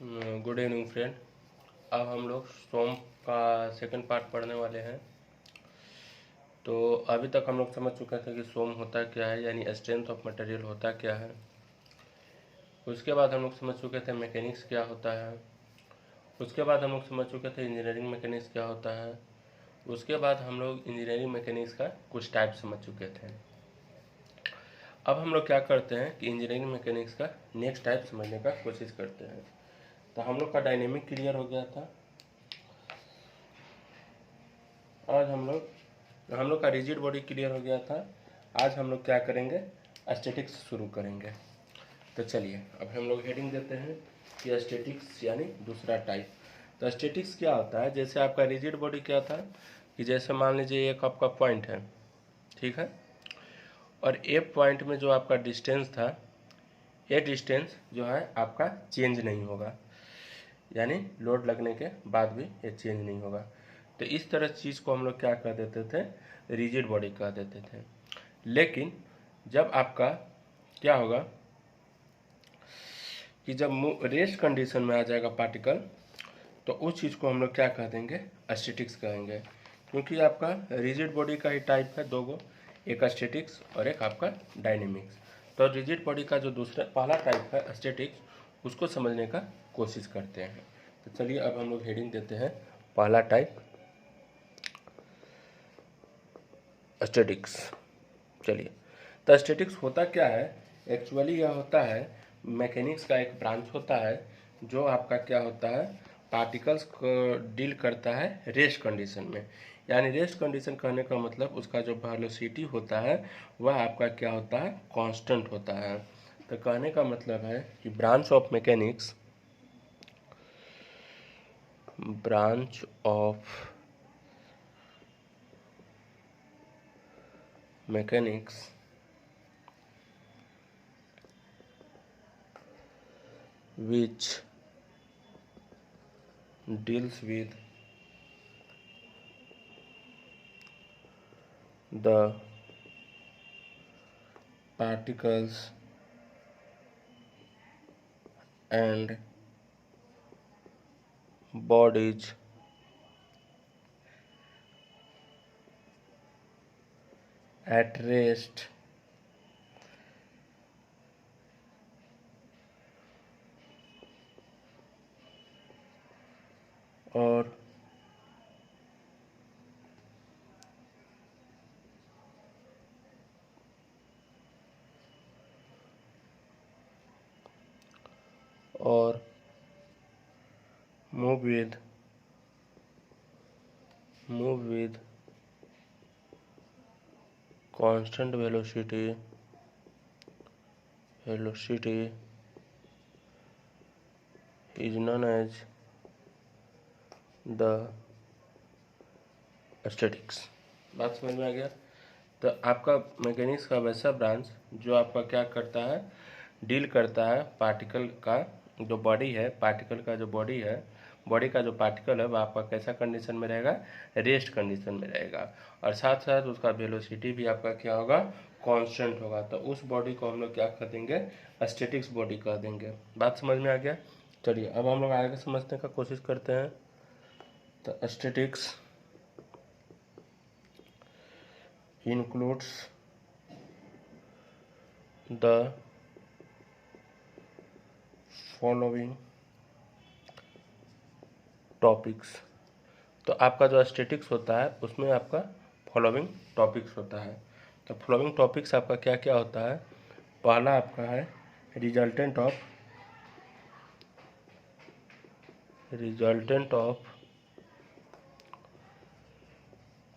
Good evening friend. अब हम लोग सोम का सेकंड पार्ट पढ़ने वाले हैं। तो अभी तक हम लोग समझ चुके थे कि सोम होता क्या है, यानी स्ट्रेंथ ऑफ मटेरियल होता क्या है। उसके बाद हम लोग समझ चुके थे मैकेनिक्स क्या होता है। उसके बाद हम लोग समझ चुके थे इंजीनियरिंग मैकेनिक्स क्या होता है। उसके बाद हम लोग इंजीनियरिंग मैकेनिक्स का कुछ टाइप समझ चुके थे। अब हम लोग क्या करते हैं कि इंजीनियरिंग मैकेनिक्स का नेक्स्ट टाइप समझने का कोशिश करते हैं। तो हम लोग का डायनेमिक क्लियर हो गया था। आज हम लोग का रिजिड बॉडी क्लियर हो गया था। आज हम लोग क्या करेंगे, स्टैटिक्स शुरू करेंगे। तो चलिए अब हम लोग हेडिंग देते हैं कि स्टैटिक्स यानी दूसरा टाइप। तो स्टैटिक्स क्या होता है, जैसे आपका रिजिड बॉडी क्या था कि जैसे मान लीजिए एक आपका पॉइंट है, ठीक है, और ए पॉइंट में जो आपका डिस्टेंस था, ये डिस्टेंस जो है आपका चेंज नहीं होगा, यानी लोड लगने के बाद भी ये चेंज नहीं होगा। तो इस तरह चीज़ को हम लोग क्या कह देते थे, रिजिड बॉडी कह देते थे। लेकिन जब आपका क्या होगा कि जब रेस्ट कंडीशन में आ जाएगा पार्टिकल, तो उस चीज़ को हम लोग क्या कह देंगे, स्टैटिक्स कहेंगे। क्योंकि आपका रिजिड बॉडी का ही टाइप है दो गो, एक स्टैटिक्स और एक आपका डायनेमिक्स। तो रिजिड बॉडी का जो दूसरा पहला टाइप है स्टैटिक्स, उसको समझने का कोशिश करते हैं। तो चलिए अब हम लोग हेडिंग देते हैं पहला टाइप स्टैटिक्स। चलिए, तो स्टैटिक्स होता क्या है, एक्चुअली यह होता है मैकेनिक्स का एक ब्रांच होता है जो आपका क्या होता है, पार्टिकल्स को डील करता है रेस्ट कंडीशन में। यानी रेस्ट कंडीशन कहने का मतलब उसका जो वेलोसिटी होता है वह आपका क्या होता है, कांस्टेंट होता है। तो कहने का मतलब है कि branch of mechanics which deals with the particles and bodies at rest or or move with constant velocity is known as the statics. बात समझ में आ गया। तो आपका मैकेनिक्स का वैसा ब्रांच जो आपका क्या करता है, डील करता है पार्टिकल का जो बॉडी है, पार्टिकल का जो बॉडी है, बॉडी का जो पार्टिकल है वह आपका कैसा कंडीशन में रहेगा, रेस्ट कंडीशन में रहेगा। और साथ साथ उसका वेलोसिटी भी आपका क्या होगा, कांस्टेंट होगा। तो उस बॉडी को हम लोग क्या कह देंगे, स्टैटिक्स बॉडी कह देंगे। बात समझ में आ गया। चलिए अब हम लोग आगे समझने का कोशिश करते हैं। तो statics includes the following topics. तो आपका जो स्टैटिक्स होता है उसमें आपका फॉलोइंग टॉपिक्स होता है। तो फॉलोइंग टॉपिक्स आपका क्या क्या होता है, पहला आपका है रिजल्टेंट ऑफ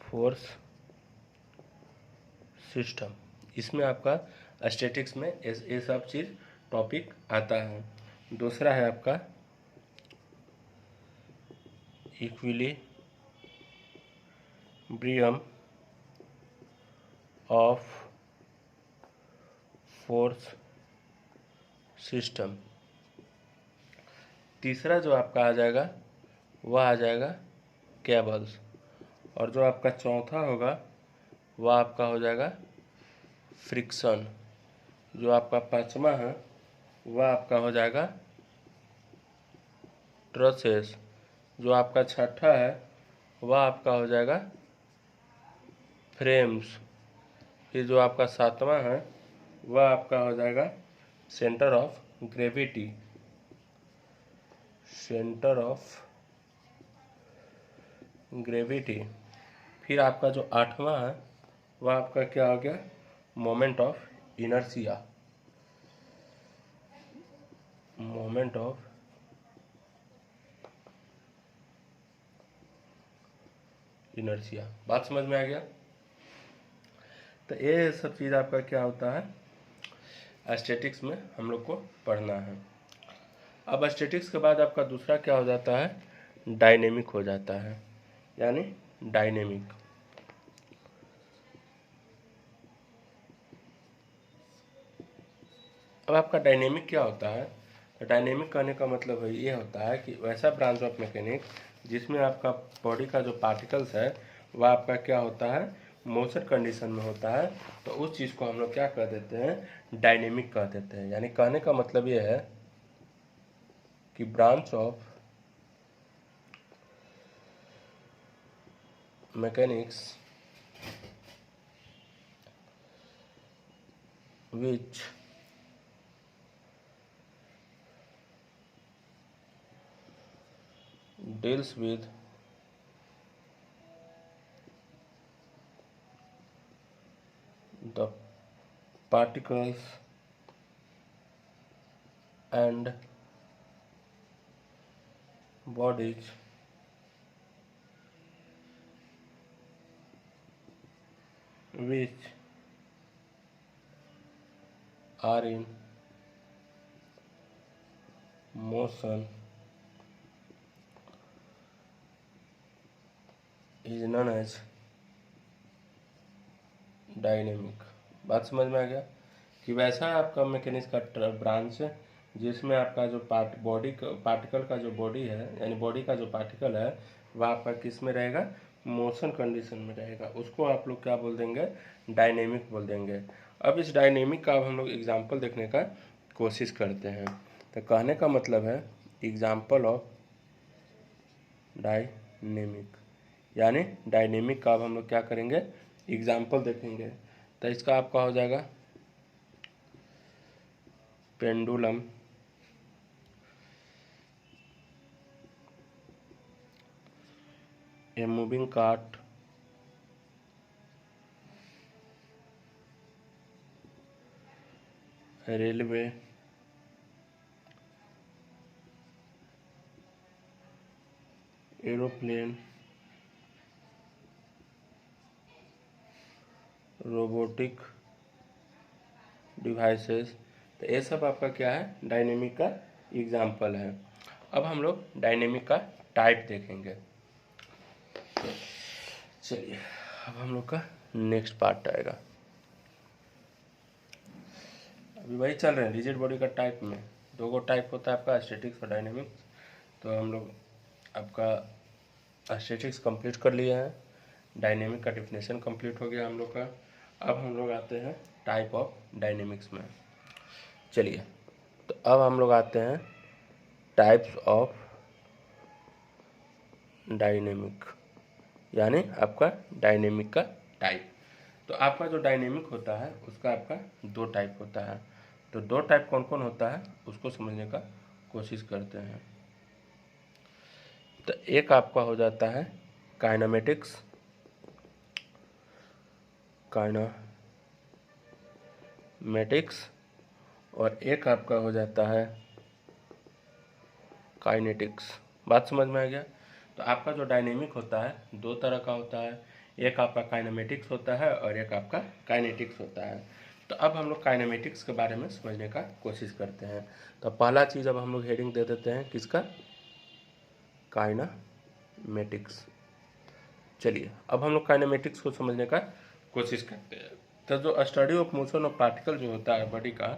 फोर्स सिस्टम। इसमें आपका स्टैटिक्स में ये सब चीज़ टॉपिक आता है। दूसरा है आपका इक्विलिब्रियम ऑफ फोर्स सिस्टम। तीसरा जो आपका आ जाएगा वह आ जाएगा केबल्स। और जो आपका चौथा होगा वह आपका हो जाएगा फ्रिक्शन। जो आपका पांचवा है वह आपका हो जाएगा ट्रसेस। जो आपका छठा है वह आपका हो जाएगा फ्रेम्स। फिर जो आपका सातवां है वह आपका हो जाएगा centre of gravity. Centre of gravity. फिर आपका जो आठवां है वह आपका क्या हो गया, moment of inertia. Moment of inertia. बात समझ में आ गया। तो ये सब चीज़ आपका क्या होता है, स्टैटिक्स में हम लोग को पढ़ना है। अब स्टैटिक्स के बाद आपका दूसरा क्या हो जाता है, डायनेमिक हो जाता है, यानी डायनेमिक। अब आपका डायनेमिक क्या होता है, तो डायनेमिक कहने का मतलब है ये होता है कि वैसा ब्रांच ऑफ मैकेनिक जिसमें आपका बॉडी का जो पार्टिकल्स है वह आपका क्या होता है, मोशन कंडीशन में होता है। तो उस चीज़ को हम लोग क्या कह देते हैं, डायनेमिक कह देते हैं। यानी कहने का मतलब ये है कि branch of mechanics which deals with the particles and bodies which are in motion is known as dynamic. बात समझ में आ गया कि वैसा आपका मैकेनिक्स का ब्रांच जिसमें आपका जो पार्टिकल का जो बॉडी है, यानी बॉडी का जो पार्टिकल है वह आपका किस में रहेगा, मोशन कंडीशन में रहेगा, उसको आप लोग क्या बोल देंगे, डायनेमिक बोल देंगे। अब इस डायनेमिक का अब हम लोग एग्जाम्पल देखने का कोशिश करते हैं। तो कहने का मतलब है एग्जाम्पल ऑफ डायनेमिक, यानी डायनेमिक का अब हम लोग क्या करेंगे, एग्जाम्पल देखेंगे। तो इसका आपका हो जाएगा pendulum, a moving cart, railway, aeroplane, robotic devices. तो ये सब आपका क्या है, डायनेमिक का एग्जाम्पल है। अब हम लोग डायनेमिक का टाइप देखेंगे। चलिए अब हम लोग का नेक्स्ट पार्ट आएगा। अभी वही चल रहे हैं रिजिड बॉडी का टाइप में दो गो टाइप होता है आपका, स्टैटिक्स और डायनेमिक्स। तो हम लोग आपका स्टैटिक्स कंप्लीट कर लिए हैं, डायनेमिक का डिफिनेशन कंप्लीट हो गया हम लोग का। अब हम लोग आते हैं टाइप ऑफ डायनेमिक्स में। चलिए तो अब हम लोग आते हैं टाइप्स ऑफ डायनेमिक, यानी आपका डायनेमिक का टाइप। तो आपका जो डायनेमिक होता है उसका आपका दो टाइप होता है। तो दो टाइप कौन कौन होता है उसको समझने का कोशिश करते हैं। तो एक आपका हो जाता है काइनेमेटिक्स, और एक आपका हो जाता है काइनेटिक्स। बात समझ में आ गया। तो आपका जो डायनेमिक होता है दो तरह का होता है, एक आपका काइनेमेटिक्स होता है और एक आपका काइनेटिक्स होता है। तो अब हम लोग काइनेमेटिक्स के बारे में समझने का कोशिश करते हैं। तो पहला चीज़ अब हम लोग हेडिंग दे देते हैं किसका, काइनेमेटिक्स। चलिए अब हम लोग काइनेमेटिक्स को समझने का कोशिश करते हैं। तो जो study of motion of particle जो होता है बॉडी का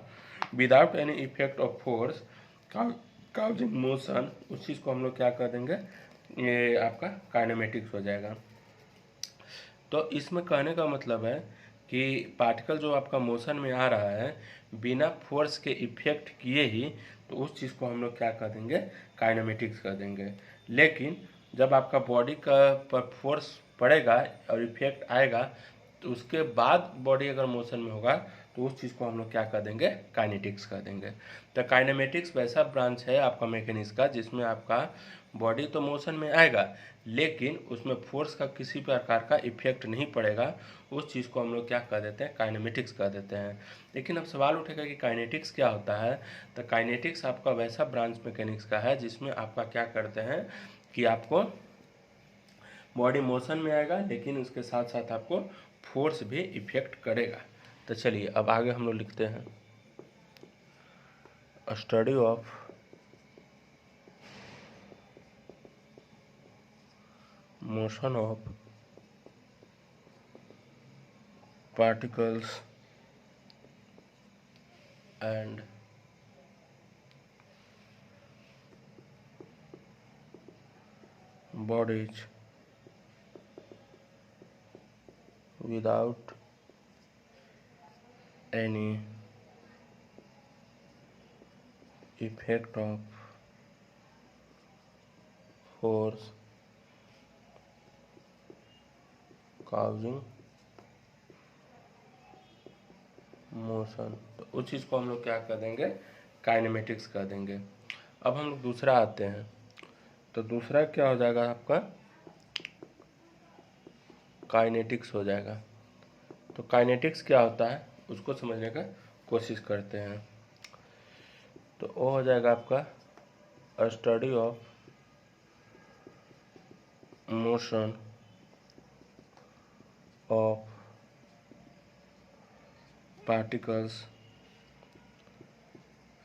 without any effect of force causing motion, उस चीज़ को हम लोग क्या कर देंगे, ये आपका काइनेमेटिक्स हो जाएगा। तो इसमें कहने का मतलब है कि पार्टिकल जो आपका मोशन में आ रहा है बिना फोर्स के इफेक्ट किए ही तो उस चीज़ को हम लोग क्या कर देंगे, काइनेमेटिक्स कर देंगे। लेकिन जब आपका बॉडी का पर फोर्स पड़ेगा और इफेक्ट आएगा तो उसके बाद बॉडी अगर मोशन में होगा तो उस चीज़ को हम लोग क्या कर देंगे, काइनेटिक्स कर देंगे। तो काइनेमेटिक्स वैसा ब्रांच है आपका मैकेनिक्स का जिसमें आपका बॉडी तो मोशन में आएगा लेकिन उसमें फोर्स का किसी प्रकार का इफेक्ट नहीं पड़ेगा, उस चीज़ को हम लोग क्या कर देते हैं, काइनेमेटिक्स कर देते हैं। लेकिन अब सवाल उठेगा कि काइनेटिक्स क्या होता है। तो काइनेटिक्स आपका वैसा ब्रांच मैकेनिक्स का है जिसमें आपका क्या करते हैं कि आपको बॉडी मोशन में आएगा लेकिन उसके साथ साथ आपको फोर्स भी इफेक्ट करेगा। तो चलिए अब आगे हम लोग लिखते हैं, study of motion of particles and bodies without any effect of force causing motion। तो उस चीज़ को हम लोग क्या कर देंगे, काइनेमेटिक्स कर देंगे। अब हम लोग दूसरा आते हैं, तो दूसरा क्या हो जाएगा आपका, काइनेटिक्स हो जाएगा। तो काइनेटिक्स क्या होता है उसको समझने का कोशिश करते हैं। तो वो हो जाएगा आपका study of motion of particles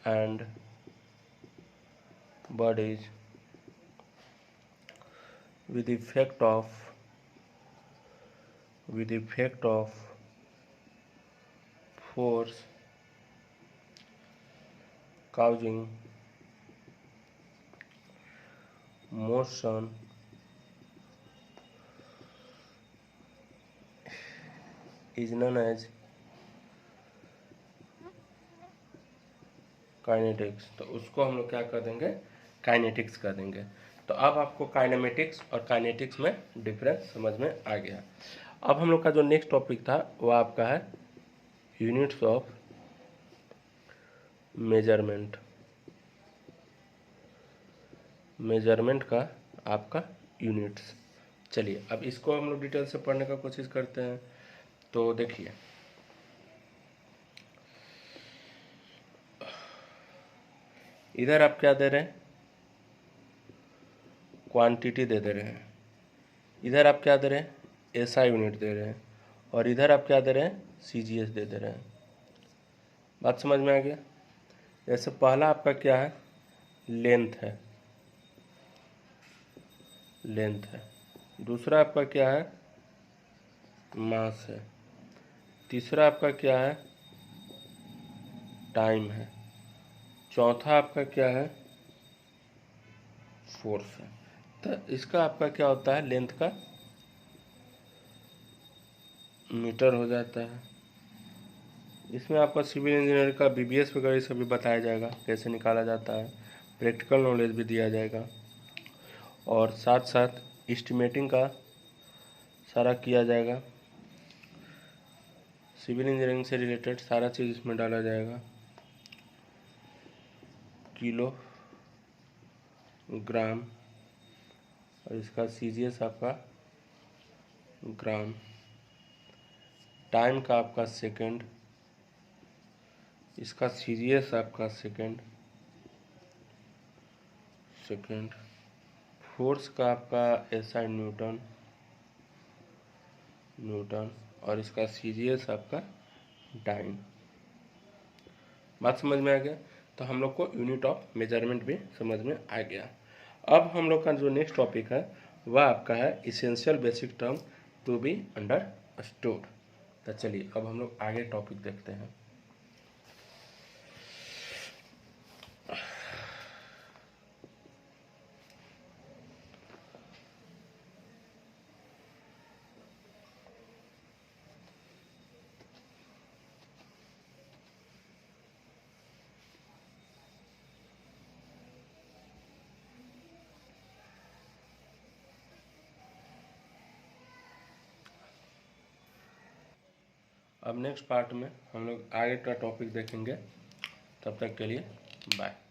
and bodies with effect of force causing motion is known as kinetics. तो उसको हम लोग क्या कर देंगे, काइनेटिक्स कर देंगे। तो अब आपको काइनेमेटिक्स और काइनेटिक्स में डिफरेंस समझ में आ गया। अब हम लोग का जो नेक्स्ट टॉपिक था वो आपका है यूनिट्स ऑफ मेजरमेंट। मेजरमेंट का आपका यूनिट्स। चलिए अब इसको हम लोग डिटेल से पढ़ने का कोशिश करते हैं। तो देखिए इधर आप क्या दे रहे हैं, क्वांटिटी दे रहे हैं। इधर आप क्या दे रहे हैं, एसआई यूनिट दे रहे हैं। और इधर आप क्या दे रहे हैं, सीजीएस दे रहे हैं। बात समझ में आ गया। जैसे पहला आपका क्या है, लेंथ है, लेंथ है। दूसरा आपका क्या है, मास है। तीसरा आपका क्या है, टाइम है। चौथा आपका क्या है, फोर्स है। तो इसका आपका क्या होता है, लेंथ का मीटर हो जाता है। इसमें आपका सिविल इंजीनियर का बीबीएस वगैरह सब भी बताया जाएगा कैसे निकाला जाता है, प्रैक्टिकल नॉलेज भी दिया जाएगा और साथ साथ एस्टिमेटिंग का सारा किया जाएगा। सिविल इंजीनियरिंग से रिलेटेड सारा चीज़ इसमें डाला जाएगा। किलो ग्राम और इसका सीजीएस आपका ग्राम। टाइम का आपका सेकंड, इसका सीजीएस आपका सेकंड। फोर्स का आपका एसआई न्यूटन, और इसका सीजीएस आपका डाइन। बात समझ में आ गया। तो हम लोग को यूनिट ऑफ मेजरमेंट भी समझ में आ गया। अब हम लोग का जो नेक्स्ट टॉपिक है वह आपका है essential basic term to be understood. तो चलिए अब हम लोग आगे टॉपिक देखते हैं। अब नेक्स्ट पार्ट में हम लोग आगे का टॉपिक देखेंगे। तब तक के लिए बाय।